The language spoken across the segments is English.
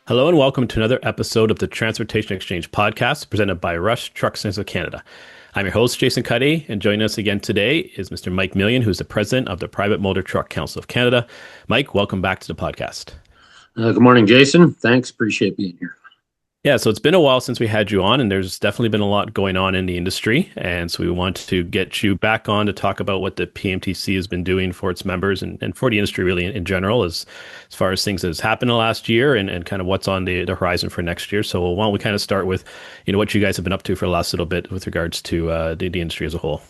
Hello and welcome to another episode of the Transportation Exchange podcast presented by Rush Truck Centers of Canada. I'm your host, Jason Cuddy, and joining us again today is Mr. Mike Millian, who's the president of the Private Motor Truck Council of Canada. Mike, welcome back to the podcast. Good morning, Jason. Thanks. Appreciate being here. Yeah, so it's been a while since we had you on, and there's definitely been a lot going on in the industry. And so we want to get you back on to talk about what the PMTC has been doing for its members and for the industry really in general, as far as things that has happened in the last year and kind of what's on the horizon for next year. So why don't we kind of start with, what you guys have been up to for the last little bit with regards to the industry as a whole.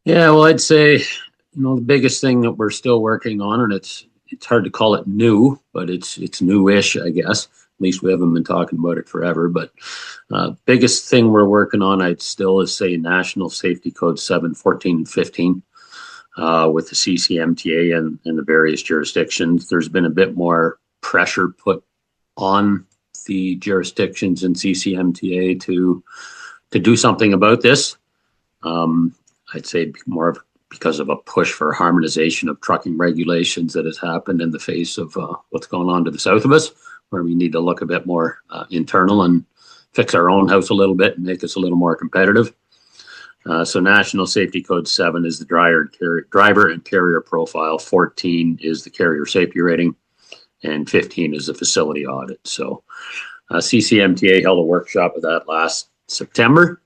Yeah, well, I'd say, the biggest thing that we're still working on, and it's hard to call it new, but it's newish, I guess. At least we haven't been talking about it forever. But biggest thing we're working on, I'd still is say National Safety Code 7, 14, and 15 with the CCMTA and the various jurisdictions. There's been a bit more pressure put on the jurisdictions in CCMTA to do something about this. I'd say more of because of a push for harmonization of trucking regulations that has happened in the face of what's going on to the south of us, where we need to look a bit more internal and fix our own house a little bit and make us a little more competitive. So National Safety Code 7 is the driver and carrier profile, 14 is the carrier safety rating, and 15 is the facility audit. So CCMTA held a workshop of that last September.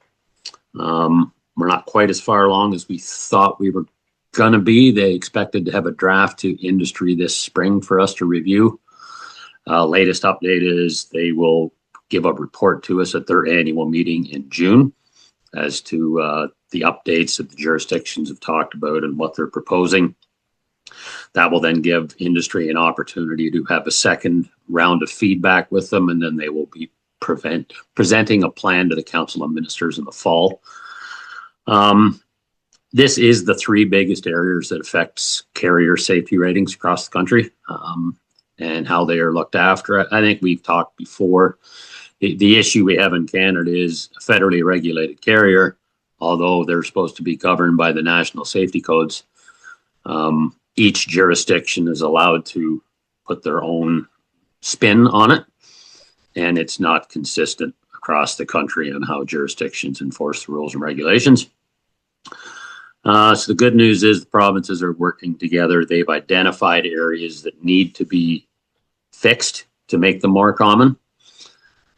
We're not quite as far along as we thought we were going to be. They expected to have a draft to industry this spring for us to review. Latest update is they will give a report to us at their annual meeting in June as to the updates that the jurisdictions have talked about and what they're proposing. That will then give industry an opportunity to have a second round of feedback with them, and then they will be presenting a plan to the Council of Ministers in the fall. This is the three biggest areas that affects carrier safety ratings across the country, and how they are looked after. I think we've talked before. The issue we have in Canada is a federally regulated carrier, although they're supposed to be governed by the national safety codes. Each jurisdiction is allowed to put their own spin on it, and it's not consistent across the country on how jurisdictions enforce the rules and regulations. So the good news is the provinces are working together. They've identified areas that need to be fixed to make them more common.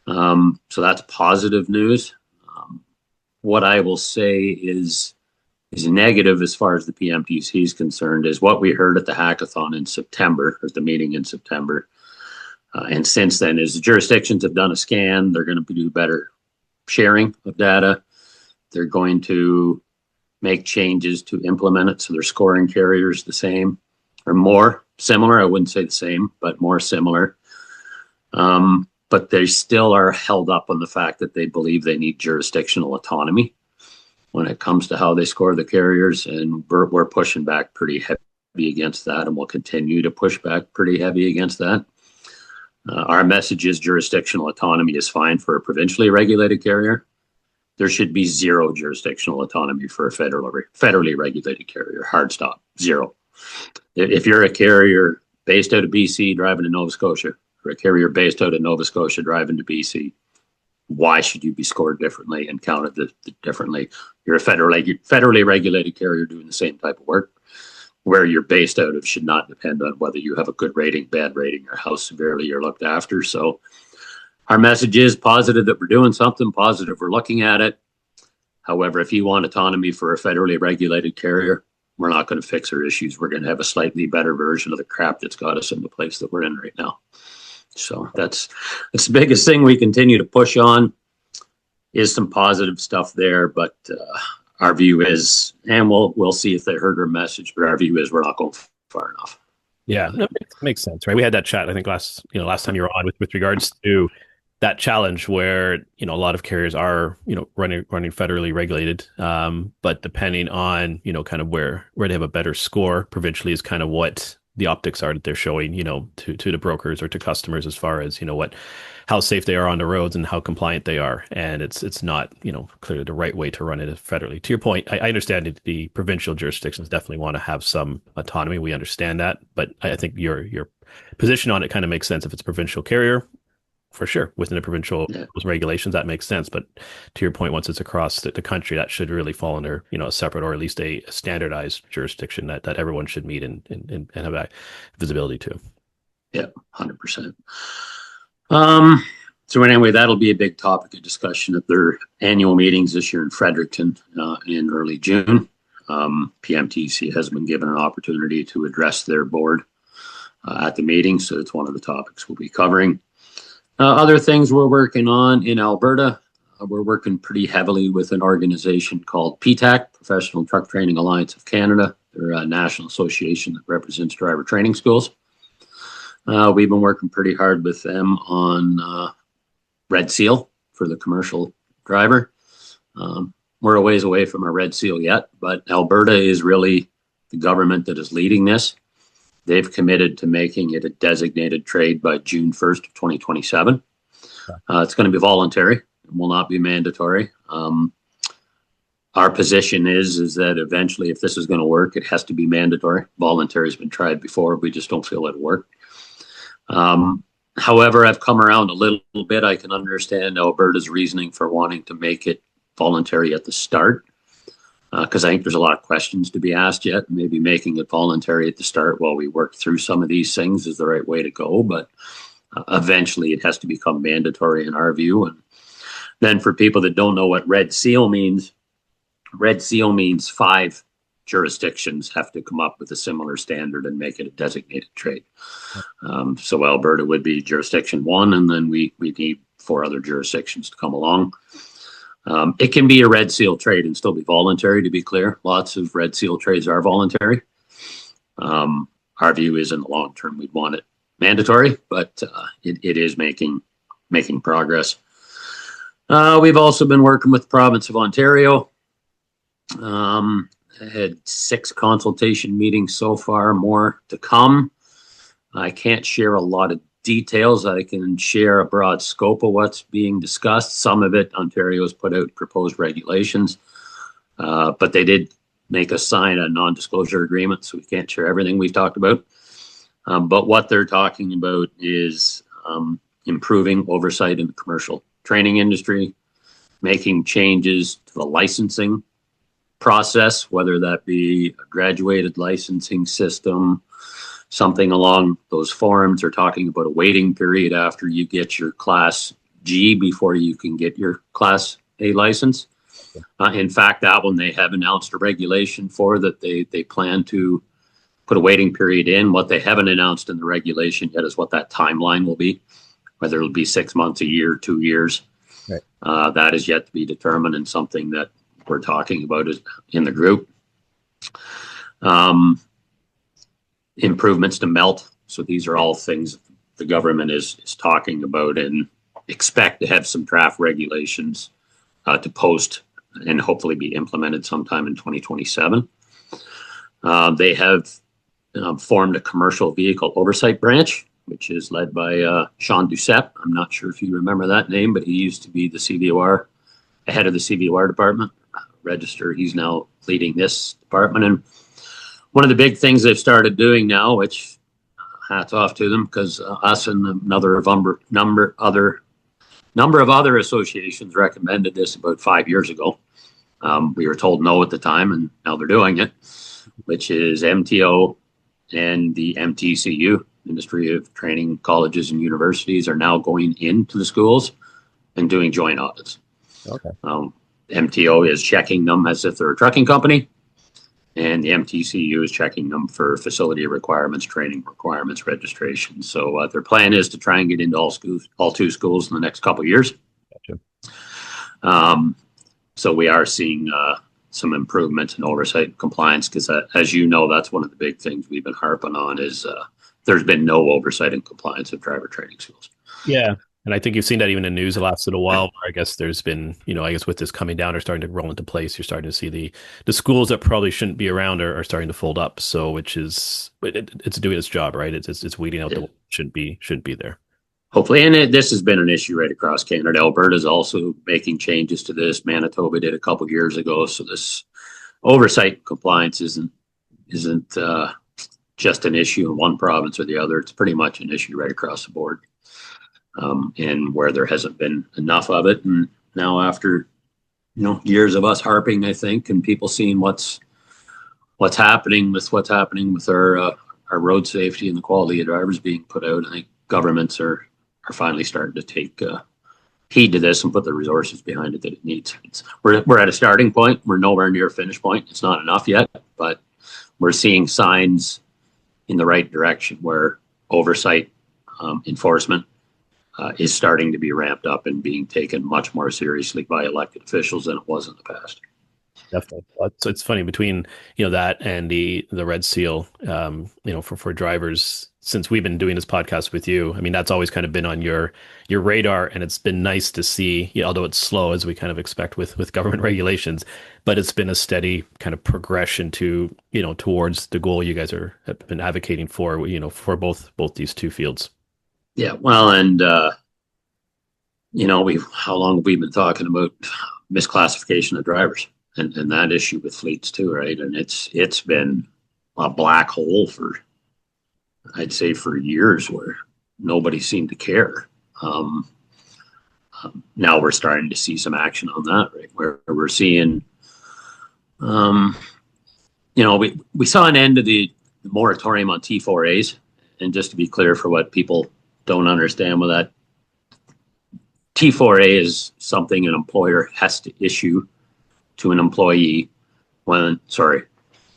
So that's positive news. What I will say is negative as far as the PMTC is concerned is what we heard at the hackathon in September, or the meeting in September. And since then, as the jurisdictions have done a scan, they're going to do better sharing of data. They're going to make changes to implement it so they're scoring carriers the same or more similar. I wouldn't say the same, but more similar. But they still are held up on the fact that they believe they need jurisdictional autonomy when it comes to how they score the carriers. And we're pushing back pretty heavy against that, and we'll continue to push back pretty heavy against that. Our message is jurisdictional autonomy is fine for a provincially regulated carrier. There should be zero jurisdictional autonomy for a federally regulated carrier. Hard stop, zero. If you're a carrier based out of BC driving to Nova Scotia, or a carrier based out of Nova Scotia driving to BC, why should you be scored differently and counted differently? You're a federally regulated carrier doing the same type of work. Where you're based out of should not depend on whether you have a good rating, bad rating, or how severely you're looked after. So our message is positive that we're doing something, positive we're looking at it. However, if you want autonomy for a federally regulated carrier, we're not going to fix our issues. We're going to have a slightly better version of the crap that's got us in the place that we're in right now. So that's the biggest thing we continue to push on, is some positive stuff there, but our view is, and we'll see if they heard our message, but our view is we're not going far enough. Yeah, that makes sense, right? We had that chat, I think last time you were on with regards to that challenge where, a lot of carriers are, running federally regulated. But depending on, kind of where they have a better score provincially is kind of what the optics are that they're showing, to the brokers or to customers as far as, how safe they are on the roads and how compliant they are. And it's not, clearly the right way to run it federally. To your point, I understand that the provincial jurisdictions definitely want to have some autonomy. We understand that, but I think your position on it kind of makes sense. If it's a provincial carrier, for sure, within the provincial regulations, that makes sense. But to your point, once it's across the country, that should really fall under, a separate or at least a standardized jurisdiction that everyone should meet and have that visibility to. Yeah, 100%. So anyway, that'll be a big topic of discussion at their annual meetings this year in Fredericton in early June. PMTC has been given an opportunity to address their board at the meeting, so it's one of the topics we'll be covering. Other things we're working on in Alberta, we're working pretty heavily with an organization called PTAC, Professional Truck Training Alliance of Canada. They're a national association that represents driver training schools. We've been working pretty hard with them on Red Seal for the commercial driver. We're a ways away from a Red Seal yet, but Alberta is really the government that is leading this. They've committed to making it a designated trade by June 1st of 2027. It's going to be voluntary. It will not be mandatory. Our position is that eventually, if this is going to work, it has to be mandatory. Voluntary has been tried before. We just don't feel it'll work. However, I've come around a little bit. I can understand Alberta's reasoning for wanting to make it voluntary at the start, because I think there's a lot of questions to be asked yet. Maybe making it voluntary at the start while we work through some of these things is the right way to go. But eventually it has to become mandatory in our view. And then for people that don't know what Red Seal means 5 jurisdictions have to come up with a similar standard and make it a designated trade. So Alberta would be jurisdiction 1, and then we need 4 other jurisdictions to come along. It can be a Red Seal trade and still be voluntary, to be clear. Lots of Red Seal trades are voluntary. Our view is in the long term, we'd want it mandatory, but it is making progress. We've also been working with the province of Ontario. I had 6 consultation meetings so far, more to come. I can't share a lot of details. I can share a broad scope of what's being discussed. Some of it, Ontario's put out proposed regulations, but they did make us sign a non-disclosure agreement, so we can't share everything we've talked about. But what they're talking about is improving oversight in the commercial training industry, making changes to the licensing process, whether that be a graduated licensing system, something along those forms. They're talking about a waiting period after you get your Class G before you can get your Class A license. In fact, that one they have announced a regulation for that they plan to put a waiting period in. What they haven't announced in the regulation yet is what that timeline will be, whether it'll be 6 months, a year, 2 years. Right. That is yet to be determined, and something that we're talking about is in the group. Improvements to melt. So these are all things the government is talking about, and expect to have some draft regulations to post and hopefully be implemented sometime in 2027. They have formed a commercial vehicle oversight branch, which is led by Sean Doucette. I'm not sure if you remember that name, but he used to be the CVOR, head of the CVOR department, register. He's now leading this department. And one of the big things they've started doing now, which hats off to them, because us and another number of other associations recommended this about 5 years ago. We were told no at the time, and now they're doing it, which is MTO and the MTCU, Ministry of Training Colleges and Universities, are now going into the schools and doing joint audits. Okay. MTO is checking them as if they're a trucking company, and the MTCU is checking them for facility requirements, training requirements, registration. So their plan is to try and get into all 2 schools in the next couple of years. Gotcha. So we are seeing some improvements in oversight and compliance, because as you know, that's one of the big things we've been harping on is there's been no oversight and compliance of driver training schools. Yeah. And I think you've seen that even in news the last little while, where I guess there's been, I guess with this coming down or starting to roll into place, you're starting to see the schools that probably shouldn't be around are starting to fold up. So, which is it's doing its job, right? It's weeding out the Yeah. ones that shouldn't be there. Hopefully, and this has been an issue right across Canada. Alberta's also making changes to this. Manitoba did a couple of years ago, so this oversight compliance isn't just an issue in one province or the other. It's pretty much an issue right across the board, and where there hasn't been enough of it. And now, after years of us harping, I think, and people seeing what's happening with our road safety and the quality of drivers being put out, I think governments are finally starting to take heed to this and put the resources behind it that it needs. We're at a starting point. We're nowhere near a finish point. It's not enough yet, but we're seeing signs in the right direction where oversight enforcement is starting to be ramped up and being taken much more seriously by elected officials than it was in the past. Definitely. So it's funny between, that and the Red Seal, for drivers, since we've been doing this podcast with you. I mean, that's always kind of been on your radar, and it's been nice to see, although it's slow as we kind of expect with government regulations, but it's been a steady kind of progression to, towards the goal you guys have been advocating for, for both these two fields. Yeah, well, and how long have we been talking about misclassification of drivers? And that issue with fleets too, right? And it's been a black hole I'd say for years, where nobody seemed to care. Now we're starting to see some action on that, right? Where we're seeing, we saw an end to the moratorium on T4As. And just to be clear for what people don't understand with that, T4A is something an employer has to issue to an employee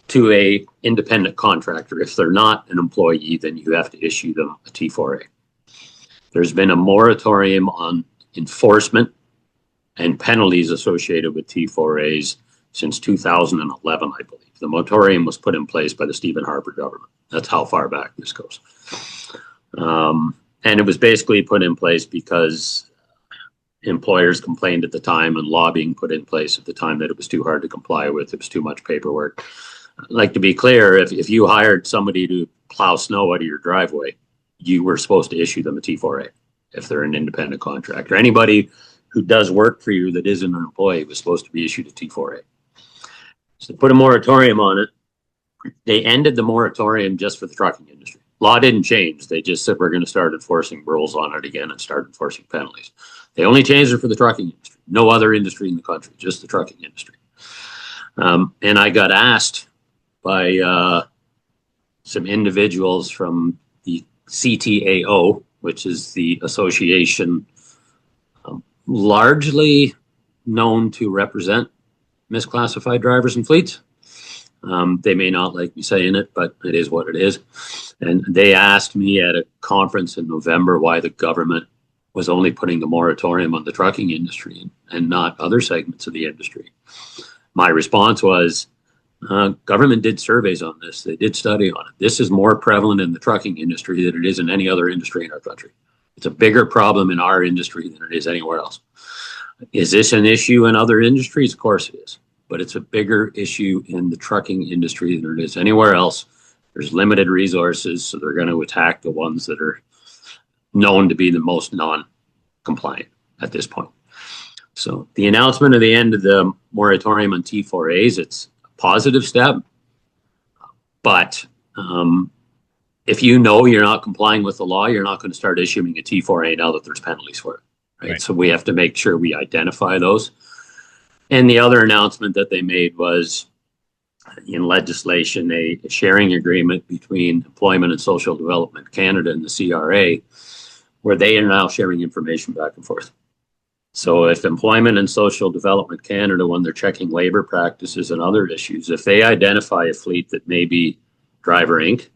to a independent contractor. If they're not an employee, then you have to issue them a T4A. There's been a moratorium on enforcement and penalties associated with T4As since 2011, I believe. The moratorium was put in place by the Stephen Harper government. That's how far back this goes. And it was basically put in place because employers complained at the time, and lobbying put in place at the time, that it was too hard to comply with. It was too much paperwork. Like, to be clear, if you hired somebody to plow snow out of your driveway, you were supposed to issue them a T4A if they're an independent contractor. Anybody who does work for you that isn't an employee was supposed to be issued a T4A. So they put a moratorium on it. They ended the moratorium just for the trucking industry. Law didn't change. They just said, we're going to start enforcing rules on it again and start enforcing penalties. They only changed it for the trucking industry. No other industry in the country, just the trucking industry. And I got asked by some individuals from the CTAO, which is the association largely known to represent misclassified drivers and fleets. They may not like me saying it, but it is what it is. And they asked me at a conference in November why the government was only putting the moratorium on the trucking industry and not other segments of the industry. My response was, government did surveys on this. They did study on it. This is more prevalent in the trucking industry than it is in any other industry in our country. It's a bigger problem in our industry than it is anywhere else. Is this an issue in other industries? Of course it is. But it's a bigger issue in the trucking industry than it is anywhere else. There's limited resources, so they're going to attack the ones that are known to be the most non-compliant at this point. So the announcement of the end of the moratorium on T4As, it's a positive step. But if you know you're not complying with the law, you're not going to start issuing a T4A now that there's penalties for it. Right? So we have to make sure we identify those. And the other announcement that they made was, in legislation, a sharing agreement between Employment and Social Development Canada and the CRA, where they are now sharing information back and forth. So if Employment and Social Development Canada, when they're checking labor practices and other issues, if they identify a fleet that may be Driver Inc.,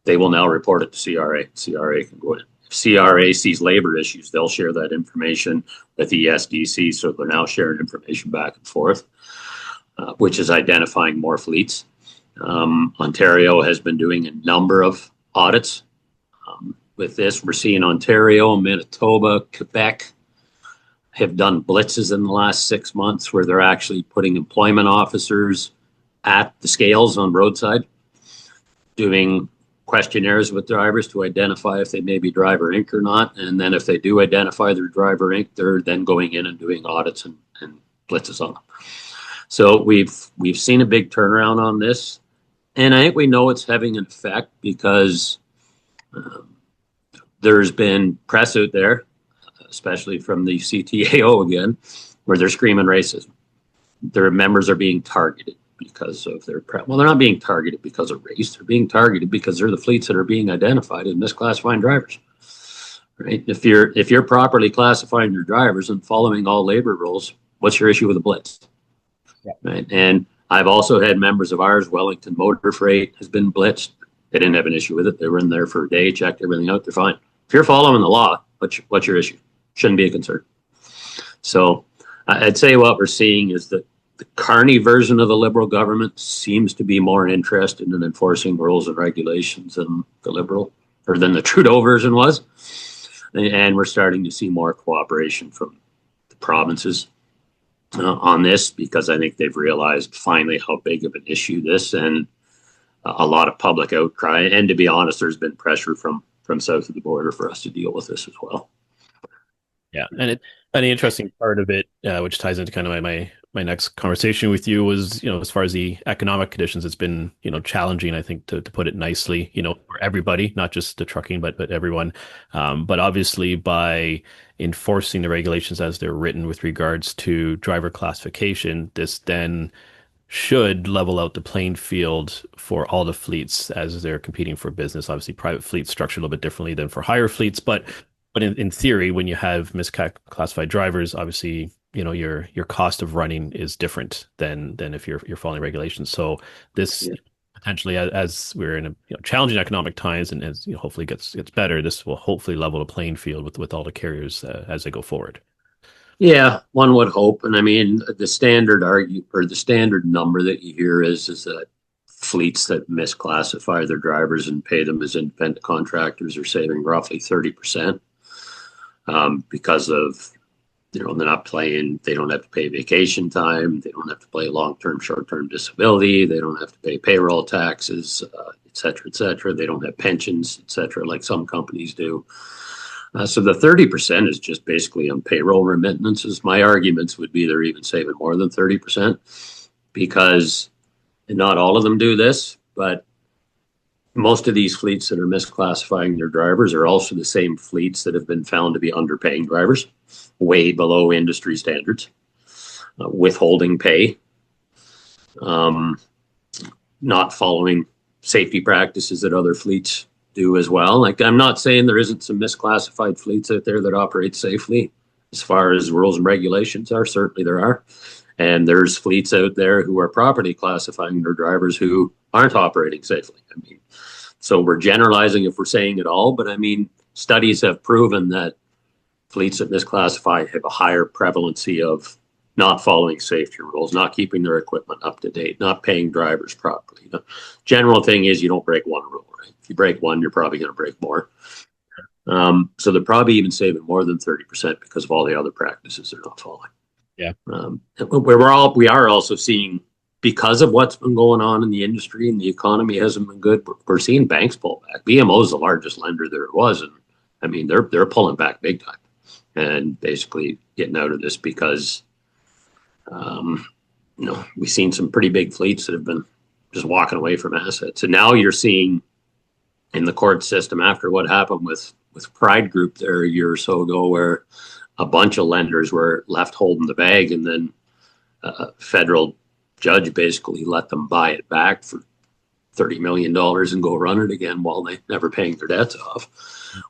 they will now report it to CRA. CRA can go in. If CRA sees labor issues, they'll share that information with ESDC. So they're now sharing information back and forth, which is identifying more fleets. Ontario has been doing a number of audits. with this. We're seeing Ontario, Manitoba, Quebec have done blitzes in the last 6 months where they're actually putting employment officers at the scales on roadside, doing questionnaires with drivers to identify if they may be driver inc or not. And then if they do identify their driver inc, they're then going in and doing audits and blitzes on them. So we've seen a big turnaround on this. And I think we know it's having an effect because there's been press out there, especially from the CTAO again, where they're screaming racism. Their members are being targeted because of their well, they're not being targeted because of race. They're being targeted because they're the fleets that are being identified as misclassifying drivers. Right? If you're properly classifying your drivers and following all labor rules, what's your issue with a blitz? Yeah. Right? And I've also had members of ours, Wellington Motor Freight has been blitzed. They didn't have an issue with it. They were in there for a day, checked everything out. They're fine. If you're following the law, what's your issue? Shouldn't be a concern. So I'd say what we're seeing is that the Carney version of the Liberal government seems to be more interested in enforcing rules and regulations than the Liberal or than the Trudeau version was. And we're starting to see more cooperation from the provinces on this because I think they've realized finally how big of an issue this and a lot of public outcry. And to be honest, there's been pressure from south of the border for us to deal with this as well. Yeah, and the interesting part of it, which ties into kind of my next conversation with you, was as far as the economic conditions, it's been challenging, I think, to put it nicely, for everybody, not just the trucking, but everyone. But obviously, by enforcing the regulations as they're written with regards to driver classification, this then should level out the playing field for all the fleets as they're competing for business. Obviously, private fleets structured a little bit differently than for higher fleets, but in theory, when you have misclassified drivers, obviously, your cost of running is different than if you're following regulations. So this potentially, as we're in a challenging economic times, and as hopefully gets better, this will hopefully level the playing field with all the carriers as they go forward. Yeah, one would hope. And I mean, the standard the standard number that you hear is that fleets that misclassify their drivers and pay them as independent contractors are saving roughly 30%. Because of, they're not paying, they don't have to pay vacation time, they don't have to pay long-term, short-term disability, they don't have to pay payroll taxes, et cetera, they don't have pensions, et cetera, like some companies do. So the 30% is just basically on payroll remittances. My arguments would be they're even saving more than 30% because not all of them do this, but most of these fleets that are misclassifying their drivers are also the same fleets that have been found to be underpaying drivers, way below industry standards, withholding pay, not following safety practices that other fleets do as well. Like, I'm not saying there isn't some misclassified fleets out there that operate safely as far as rules and regulations are. Certainly there are. And there's fleets out there who are properly classifying their drivers who aren't operating safely. I mean, so we're generalizing if we're saying it all, but I mean, studies have proven that fleets that misclassify have a higher prevalency of not following safety rules, not keeping their equipment up to date, not paying drivers properly. The general thing is you don't break one rule, right? If you break one, you're probably going to break more. So they're probably even saving more than 30% because of all the other practices they're not following. Yeah. We are also seeing, because of what's been going on in the industry and the economy hasn't been good, we're seeing banks pull back. BMO is the largest lender there was, and I mean they're pulling back big time and basically getting out of this because we've seen some pretty big fleets that have been just walking away from assets, and now you're seeing in the court system after what happened with Pride Group there a year or so ago, where a bunch of lenders were left holding the bag, and then a federal judge basically let them buy it back for $30 million and go run it again while they never paying their debts off.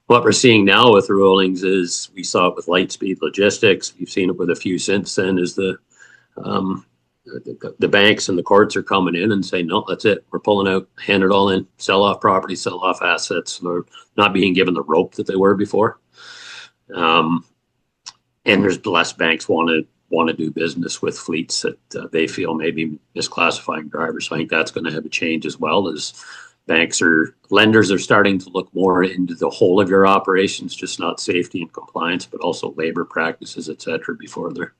What we're seeing now with rulings is, we saw it with Lightspeed Logistics, we've seen it with a few since then, is the banks and the courts are coming in and saying, no, that's it, we're pulling out, hand it all in, sell off property, sell off assets. They're not being given the rope that they were before. And there's less banks want to do business with fleets that they feel may be misclassifying drivers. So I think that's going to have a change, as well as lenders are starting to look more into the whole of your operations, just not safety and compliance, but also labor practices, et cetera, before they're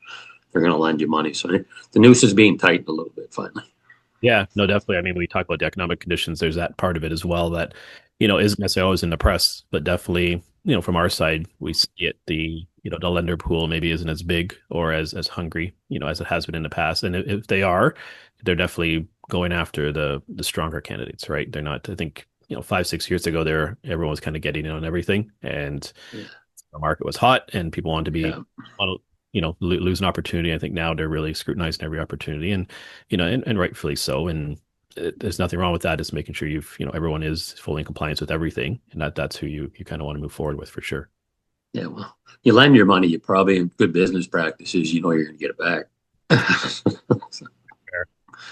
going to lend you money. So the noose is being tightened a little bit finally. Yeah, no, definitely. I mean, we talk about the economic conditions. There's that part of it as well that, isn't necessarily always in the press, but definitely, from our side, we see it. The lender pool maybe isn't as big or as hungry, as it has been in the past. And if they are, they're definitely going after the stronger candidates, right? They're not. I think 5, 6 years ago, everyone was kind of getting in on everything, and Yeah. the market was hot, and people wanted to be. Yeah. Lose an opportunity. I think now they're really scrutinizing every opportunity, and rightfully so. And there's nothing wrong with that. It's making sure everyone is fully in compliance with everything, and that's who you kind of want to move forward with for sure. Yeah. Well, you lend your money, you probably in good business practices, you're going to get it back.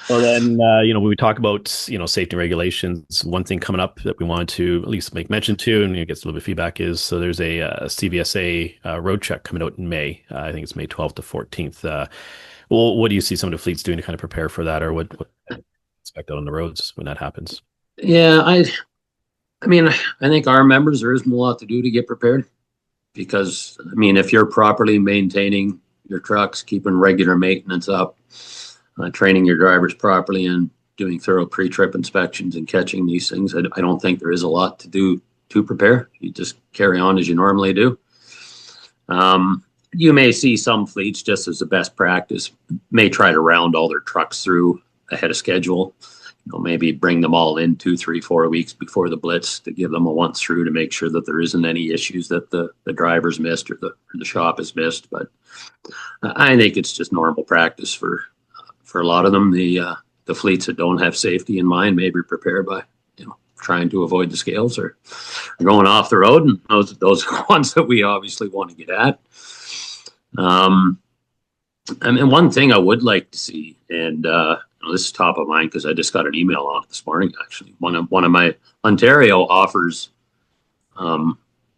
Well, then, when we talk about, safety regulations, one thing coming up that we wanted to at least make mention to, and get a little bit of feedback is, so there's a CVSA road check coming out in May. I think it's May 12th to 14th. Well, what do you see some of the fleets doing to kind of prepare for that, or what expect out on the roads when that happens? Yeah, I mean, I think our members, there isn't a lot to do to get prepared because, I mean, if you're properly maintaining your trucks, keeping regular maintenance up, training your drivers properly and doing thorough pre-trip inspections and catching these things, I don't think there is a lot to do to prepare. You just carry on as you normally do. You may see some fleets, just as a best practice, may try to round all their trucks through ahead of schedule. Maybe bring them all in 2, 3, 4 weeks before the blitz to give them a once through to make sure that there isn't any issues that the drivers missed or the shop has missed. But I think it's just normal practice for a lot of them. The fleets that don't have safety in mind may be prepared by trying to avoid the scales or going off the road, and those are the ones that we obviously want to get at. I mean, one thing I would like to see, and this is top of mind because I just got an email on it this morning. Actually, one of my Ontario offers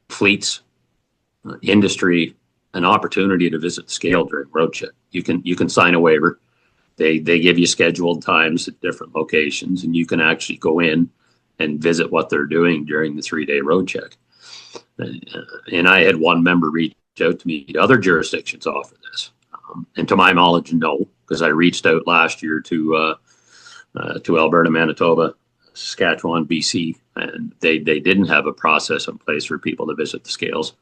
fleets industry an opportunity to visit the scale during road check. You can sign a waiver. They give you scheduled times at different locations, and you can actually go in and visit what they're doing during the 3-day road check. And I had one member reach out to me. Other jurisdictions offer this, and to my knowledge, no, because I reached out last year to Alberta, Manitoba, Saskatchewan, BC, and they didn't have a process in place for people to visit the scales.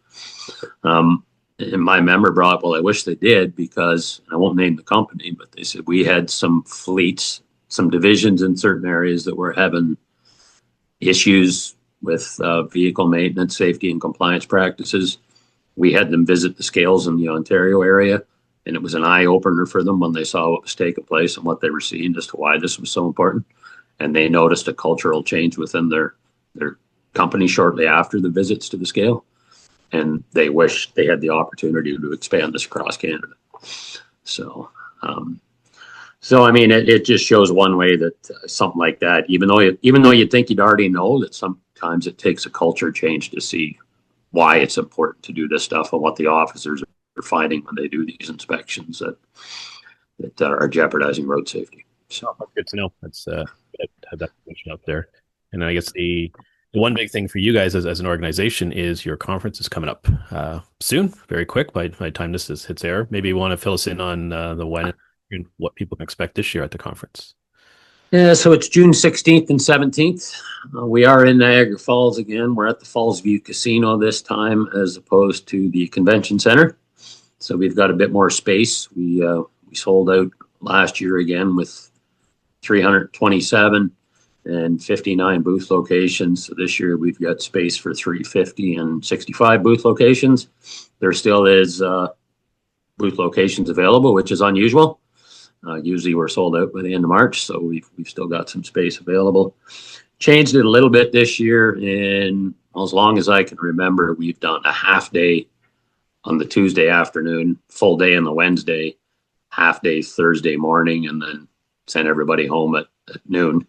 And my member brought, well, I wish they did, because I won't name the company, but they said we had some fleets, some divisions in certain areas that were having issues with vehicle maintenance, safety, and compliance practices. We had them visit the scales in the Ontario area, and it was an eye opener for them when they saw what was taking place and what they were seeing as to why this was so important. And they noticed a cultural change within their company shortly after the visits to the scale. And they wish they had the opportunity to expand this across Canada. So I mean, it just shows one way that something like that, even though you'd think you'd already know, that sometimes it takes a culture change to see why it's important to do this stuff and what the officers are finding when they do these inspections that are jeopardizing road safety. So that's good to know. That's good to have that information out there. And I guess the one big thing for you guys as an organization is your conference is coming up soon, very quick by the time this hits air. Maybe you want to fill us in on the when and what people can expect this year at the conference. Yeah, so it's June 16th and 17th. We are in Niagara Falls again. We're at the Falls View Casino this time as opposed to the convention center. So we've got a bit more space. We sold out last year again with 327 and 59 booth locations. So this year we've got space for 350 and 65 booth locations. There still is booth locations available, which is unusual. Usually we're sold out by the end of March, so we've still got some space available. Changed it a little bit this year, and as long as I can remember, we've done a half day on the Tuesday afternoon, full day on the Wednesday, half day Thursday morning, and then send everybody home at noon.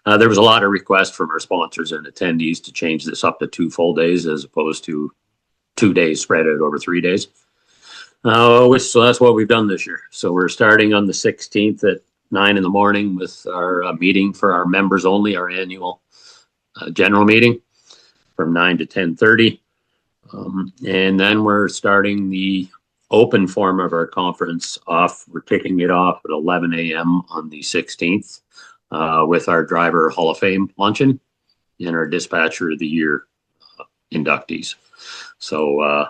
There was a lot of requests from our sponsors and attendees to change this up to 2 full days as opposed to 2 days spread out over 3 days. So that's what we've done this year. So we're starting on the 16th at 9 in the morning with our meeting for our members only, our annual general meeting from 9 to 10:30. And then we're starting the open form of our conference off. We're kicking it off at 11 a.m. on the 16th with our Driver Hall of Fame luncheon and our Dispatcher of the Year inductees. So,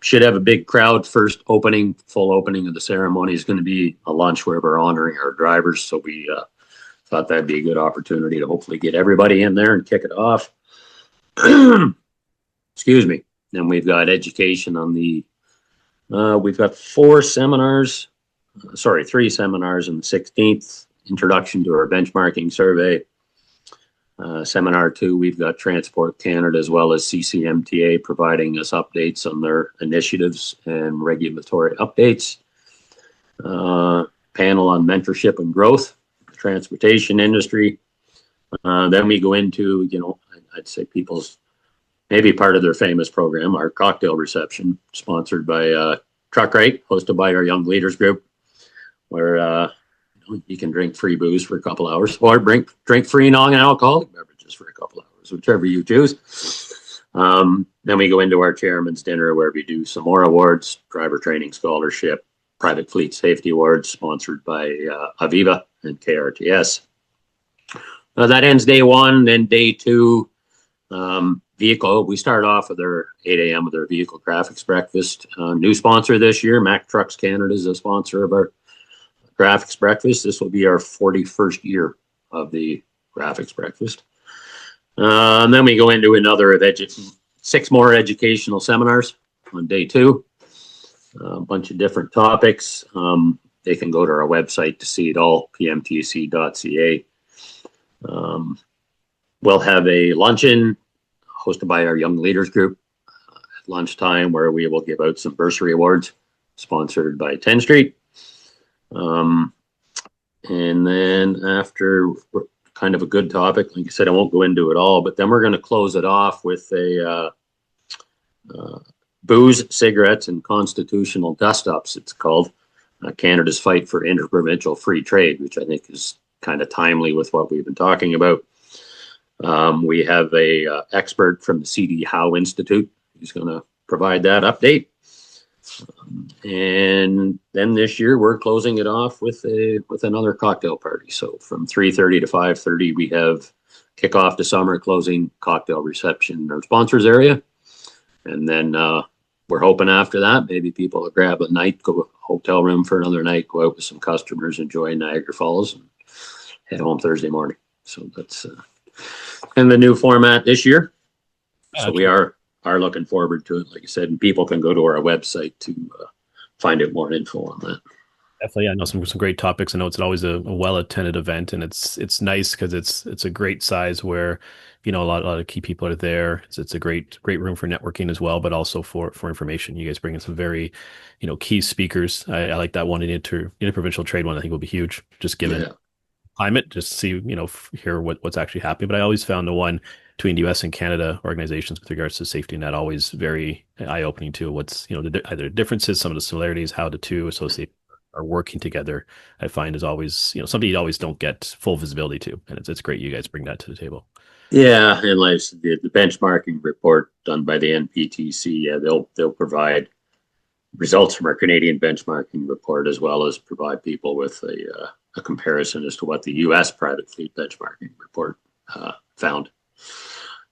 should have a big crowd. First opening, full opening of the ceremony is going to be a lunch where we're honoring our drivers. So we thought that'd be a good opportunity to hopefully get everybody in there and kick it off. Excuse me. Then we've got education on we've got 3 seminars on the 16th. Introduction to our benchmarking survey. Seminar 2, we've got Transport Canada as well as CCMTA providing us updates on their initiatives and regulatory updates. Panel on mentorship and growth, the transportation industry. Then we go into, I'd say people's maybe part of their famous program, our cocktail reception, sponsored by Truck Right, hosted by our Young Leaders Group, where you can drink free booze for a couple hours or drink free non-alcoholic beverages for a couple hours, whichever you choose. Then we go into our chairman's dinner where we do some more awards, driver training scholarship, private fleet safety awards sponsored by Aviva and KRTS. That ends day 1. Then day 2, vehicle. We start off with our 8 a.m. with our vehicle graphics breakfast. New sponsor this year, Mack Trucks Canada is a sponsor of our graphics breakfast. This will be our 41st year of the graphics breakfast. And then we go into another of 6 more educational seminars on day 2. A bunch of different topics. They can go to our website to see it all, pmtc.ca. We'll have a luncheon hosted by our Young Leaders Group at lunchtime where we will give out some bursary awards sponsored by 10 Street. And then after kind of a good topic, like I said, I won't go into it all, but then we're going to close it off with a booze, cigarettes, and constitutional dust-ups, it's called, Canada's fight for interprovincial free trade, which I think is kind of timely with what we've been talking about. We have a expert from the C.D. Howe Institute who's going to provide that update. And then this year we're closing it off with another cocktail party. So from 3:30 to 5:30 we have kickoff to summer, closing cocktail reception in our sponsors area, and then we're hoping after that maybe people will grab a night, go to a hotel room for another night, go out with some customers, enjoy Niagara Falls, and head home Thursday morning. So that's in the new format this year. So we are looking forward to it, like I said, and people can go to our website to find out more info on that. Definitely, I know some great topics. I know it's always a well-attended event, and it's nice because it's a great size where a lot of key people are there. It's a great room for networking as well, but also for information. You guys bring in some very key speakers. I like that one, interprovincial trade one. I think will be huge, just given climate, just to see hear what's actually happening. But I always found the one between the U.S. and Canada organizations with regards to safety net always very eye-opening to what's either differences, some of the similarities, how the two associate are working together. I find is always something you always don't get full visibility to, and it's great you guys bring that to the table. Yeah, and like the benchmarking report done by the NPTC, they'll provide results from our Canadian benchmarking report as well as provide people with a comparison as to what the U.S. private fleet benchmarking report found.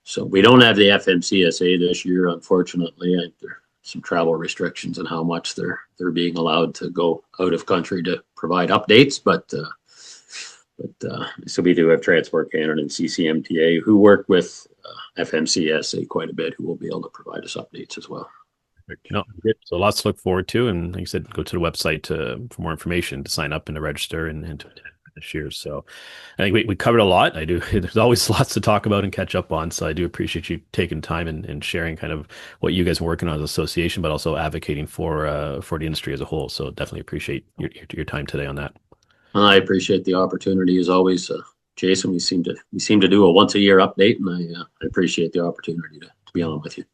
So we don't have the FMCSA this year, unfortunately. There are some travel restrictions on how much they're being allowed to go out of country to provide updates, but so we do have Transport Canada and CCMTA who work with FMCSA quite a bit, who will be able to provide us updates as well. Good. So lots to look forward to, and like I said, go to the website for more information, to sign up and to register and to attend this year. So I think we covered a lot. There's always lots to talk about and catch up on. So I do appreciate you taking time and sharing kind of what you guys are working on as an association, but also advocating for the industry as a whole. So definitely appreciate your time today on that. I appreciate the opportunity as always, Jason. We seem to do a once a year update, and I appreciate the opportunity to be on with you.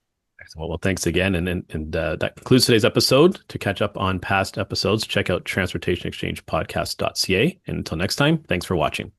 Well, thanks again. And that concludes today's episode. To catch up on past episodes, check out transportationexchangepodcast.ca. And until next time, thanks for watching.